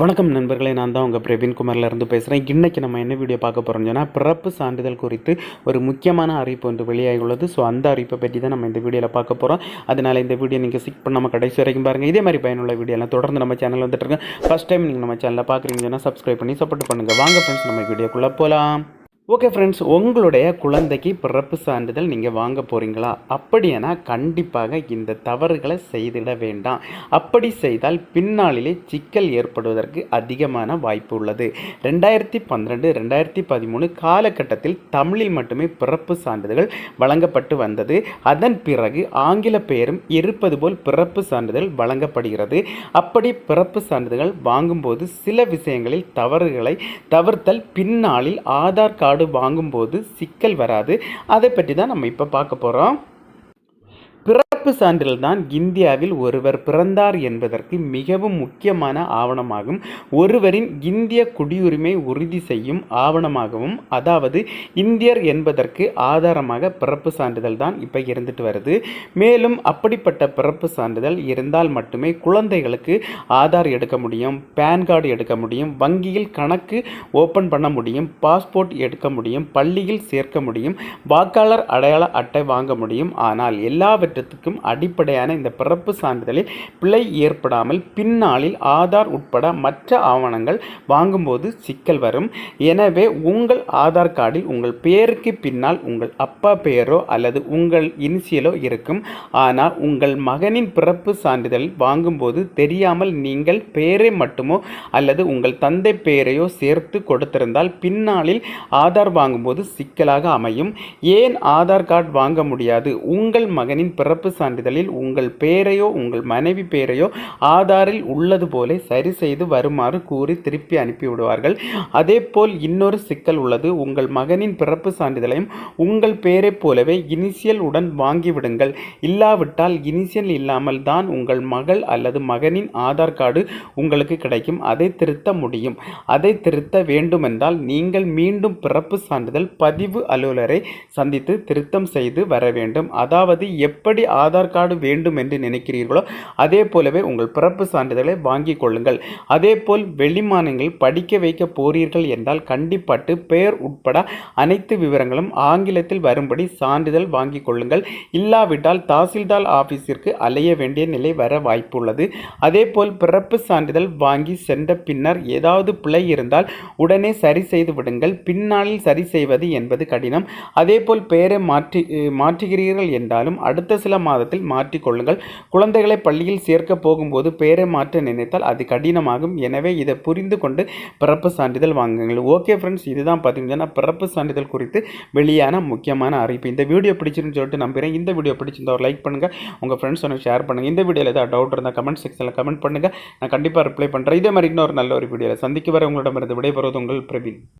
வணக்கம் நண்பர்களே, நான் தான் உங்கள் பிரவீன்குமார்லேருந்து பேசுகிறேன். இன்றைக்கி நம்ம என்ன வீடியோ பார்க்க போகிறோம்னு சொன்னால், பிறப்பு சான்றிதழ் குறித்து ஒரு முக்கியமான அறிவிப்பு ஒன்று வெளியாகி உள்ளது. ஸோ அந்த அறிவிப்பை பற்றி தான் நம்ம இந்த வீடியோவில் பார்க்க போகிறோம். அதனால் இந்த வீடியோ நீங்கள் ஸ்கிப் பண்ணாமல் கடைசி வரைக்கும் பாருங்கள். இதே மாதிரி பயனுள்ள வீடியோலாம் தொடர்ந்து நம்ம சேனல் வந்துட்டுருக்கேன். ஃபஸ்ட் டைம் நீங்கள் நம்ம சேனலில் பார்க்குறீங்கன்னா சப்ஸ்கிரைப் பண்ணி சப்போர்ட் பண்ணுங்கள். வாங்க ஃப்ரெண்ட்ஸ், நம்ம வீடியோக்குள்ளே போகலாம். ஓகே ஃப்ரெண்ட்ஸ், உங்களுடைய குழந்தைக்கு பிறப்பு சான்றிதழ் நீங்கள் வாங்க போகிறீங்களா? அப்படின்னா கண்டிப்பாக இந்த தவறுகளை செய்திட வேண்டாம். அப்படி செய்தால் பின்னாளிலே சிக்கல் ஏற்படுவதற்கு அதிகமான வாய்ப்பு உள்ளது. 2012 2013 காலகட்டத்தில் தமிழில் மட்டுமே பிறப்பு சான்றிதழ்கள் வழங்கப்பட்டு வந்தது. அதன் பிறகு ஆங்கில பெயரும் இருப்பது போல் பிறப்பு சான்றிதழ் வழங்கப்படுகிறது. அப்படி பிறப்பு சான்றிதழ்கள் வாங்கும்போது சில விஷயங்களில் தவறுகளை தவிர்த்தல் பின்னாளில் ஆதார் கார்டு வாங்கும்போது சிக்கல் வராது. அதை பற்றி தான் நம்ம இப்போ பார்க்க போகிறோம். பிறப்பு சான்றிதழ் தான் இந்தியாவில் ஒருவர் பிறந்தார் என்பதற்கு மிகவும் முக்கியமான ஆவணமாகும். ஒருவரின் இந்திய குடியுரிமை உறுதி செய்யும் ஆவணமாகவும், அதாவது இந்தியர் என்பதற்கு ஆதாரமாக பிறப்பு சான்றிதழ் தான் இப்போ இருந்துட்டு வருது. மேலும் அப்படிப்பட்ட பிறப்பு சான்றிதழ் இருந்தால் மட்டுமே குழந்தைகளுக்கு ஆதார் எடுக்க முடியும், பேன் கார்டு எடுக்க முடியும், வங்கியில் கணக்கு ஓப்பன் பண்ண முடியும், பாஸ்போர்ட் எடுக்க முடியும், பள்ளியில் சேர்க்க முடியும், வாக்காளர் அடையாள அட்டை வாங்க முடியும். ஆனால் எல்லாவற்றையும் அடிப்படையான இந்த பிறப்பு சான்றிதழில் பிழை ஏற்படாமல் பின்னாளில் ஆதார் உட்பட மற்ற ஆவணங்கள் வாங்கும்போது சிக்கல் வரும். எனவே உங்கள் ஆதார் கார்டில் உங்கள் பெயருக்கு பின்னால் உங்கள் அப்பா பெயரோ அல்லது உங்கள் இனிஷியலோ இருக்கும். ஆனால் உங்கள் மகனின் பிறப்பு சான்றிதழ் வாங்கும்போது தெரியாமல் நீங்கள் பெயரை மட்டுமோ அல்லது உங்கள் தந்தை பெயரையோ சேர்த்து கொடுத்திருந்தால் பின்னாளில் ஆதார் வாங்கும்போது சிக்கலாக அமையும். ஏன் ஆதார் கார்டு வாங்க முடியாது? உங்கள் மகனின் பிறப்பு சான்றிதழில் உங்கள் பெயரையோ உங்கள் மனைவி பெயரையோ ஆதாரில் உள்ளது போல சரி செய்து வருமாறு கூறி திருப்பி அனுப்பிவிடுவார்கள். அதே போல் இன்னொரு சிக்கல் உள்ளது. உங்கள் மகனின் பிறப்பு சான்றிதழையும் உங்கள் பெயரை போலவே இனிஷியல் உடன் வாங்கிவிடுங்கள். இல்லாவிட்டால் இனிஷியல் இல்லாமல் தான் உங்கள் மகள் அல்லது மகனின் ஆதார் கார்டு உங்களுக்கு கிடைக்கும். அதை திருத்த முடியும். அதை திருத்த வேண்டுமென்றால் நீங்கள் மீண்டும் பிறப்பு சான்றிதழ் பதிவு அலுவலரை சந்தித்து திருத்தம் செய்து வர வேண்டும். அதாவது எப்படி ஆதார் கார்டு வேண்டும் என்று நினைக்கிறீர்களோ அதே போலவே உங்கள் பிறப்பு சான்றிதழை வாங்கிக் கொள்ளுங்கள். அதே போல் வெளிமாநிலங்களில் படிக்க வைக்க போறீர்கள் என்றால் கண்டிப்பாட்டு பெயர் உட்பட அனைத்து விவரங்களும் ஆங்கிலத்தில் வரும்படி சான்றிதழ் வாங்கிக் கொள்ளுங்கள். இல்லாவிட்டால் தாசில்தார் ஆபீஸிற்கு அலைய வேண்டிய நிலை வர வாய்ப்புள்ளது. அதே போல் பிறப்பு சான்றிதழ் வாங்கி சென்ற பின்னர் ஏதாவது பிழை இருந்தால் உடனே சரி செய்து விடுங்கள். பின்னாளில் சரி செய்வது என்பது கடினம். அதே போல் பெயரை மாற்றுகிறீர்கள் என்றாலும் அடுத்த சில மாதத்தில் மாற்றிக்கொள்ளுங்கள். குழந்தைகளை பள்ளியில் சேர்க்க போகும்போது பெயரை மாற்ற நினைத்தால் அது கடினமாகும். எனவே இதை புரிந்து கொண்டு பிறப்பு சான்றிதழ் வாங்குங்கள். ஓகே ஃப்ரெண்ட்ஸ், இதுதான் பார்த்தீங்கன்னா பிறப்பு சான்றிதழ் குறித்து வெளியான முக்கியமான அறிவிப்பு. இந்த வீடியோ பிடிச்சிருன்னு சொல்லிட்டு நம்புகிறேன். இந்த வீடியோ பிடிச்சிருந்தா ஒரு லைக் பண்ணுங்கள், உங்கள் ஃப்ரெண்ட்ஸ் ஒன்று ஷேர் பண்ணுங்கள். இந்த வீடியோவில் ஏதாவது டவுட் இருந்தால் கமெண்ட் செக்ஷனில் கமெண்ட் பண்ணுங்கள். நான் கண்டிப்பாக ரிப்ளை பண்ணுறேன். இதே மாதிரி இன்னொரு நல்ல ஒரு வீடியோவில் சந்திக்க வர உங்களிடமிருந்து விடைபெறுவது உங்கள் பிரவீன்.